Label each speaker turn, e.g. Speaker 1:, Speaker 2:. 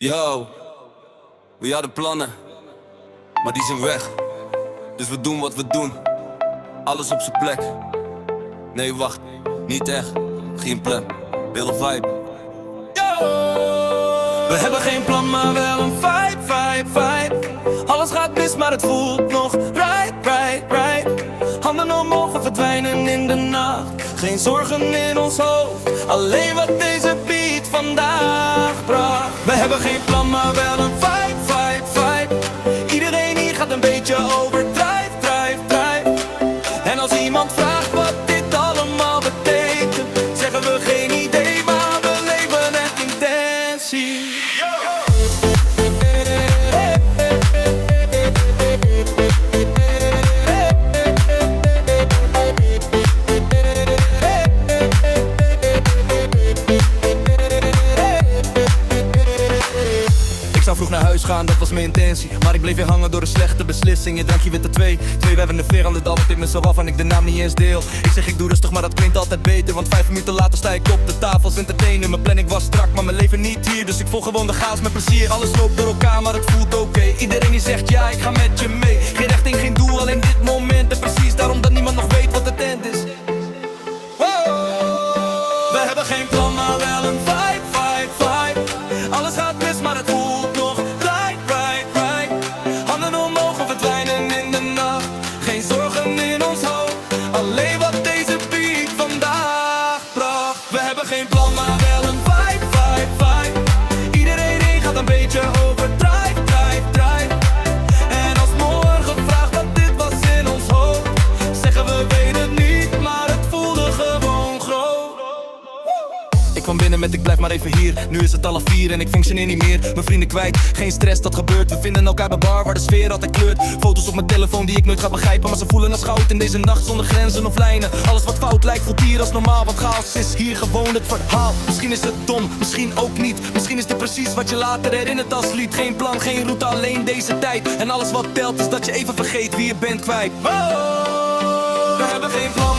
Speaker 1: Yo, we hadden plannen, maar die zijn weg. Dus we doen wat we doen, alles op zijn plek. Nee wacht, niet echt, geen plan, wilde vibe. Yo! We hebben geen plan, maar wel een vibe. Alles gaat mis, maar het voelt nog right. Handen omhoog en verdwijnen in de nacht. Geen zorgen in ons hoofd, alleen wat deze beat vandaag bracht. We hebben geen plan, maar wel een vibe. Iedereen hier gaat een beetje overdrive. En als iemand vraagt wat dit allemaal betekent, zeggen we geen idee, maar we leven met intentie. Ik zou vroeg naar huis gaan, dat was mijn intentie. Maar ik bleef weer hangen door een slechte beslissing. Je drankje witte twee, we hebben een veer aan de dal. Want ik me zo af en ik de naam niet eens deel. Ik zeg ik doe rustig, maar dat klinkt altijd beter. Want 5 minuten later sta ik op de tafel als entertainer. Mijn planning was strak, maar mijn leven niet hier. Dus ik volg gewoon de chaos met plezier. Alles loopt door elkaar, maar het voelt oké. Iedereen die zegt ja, ik ga met je mee. Geen richting, geen doel, alleen dit moment. En precies daarom dat niemand nog weet wat het end is. We hebben geen plan, maar wel een vibe. Alles gaat mis, maar het voelt nog right. Handen omhoog en verdwijnen in de nacht. Geen zorgen in ons hoofd, alleen wat deze beat vandaag bracht. We hebben geen plan, maar wel een vibe. Iedereen heen gaat een beetje overdrive. En als morgen vraagt wat dit was in ons hoofd, zeggen we weten het niet, maar het voelde gewoon groot. Ik kwam binnen met ik blijf maar even hier. Nu is het 3:30 en ik functioneer niet meer. Mijn vrienden kwijt, geen stress, dat gebeurt. We vinden elkaar bij bar waar de sfeer altijd kleurt. Foto's op mijn telefoon die ik nooit ga begrijpen, maar ze voelen als goud in deze nacht zonder grenzen of lijnen. Alles wat fout lijkt voelt hier als normaal, want chaos is hier gewoon het verhaal. Misschien is het dom, misschien ook niet. Misschien is dit precies wat je later herinnert als lied. Geen plan, geen route, alleen deze tijd. En alles wat telt is dat je even vergeet wie je bent kwijt. We hebben geen plan.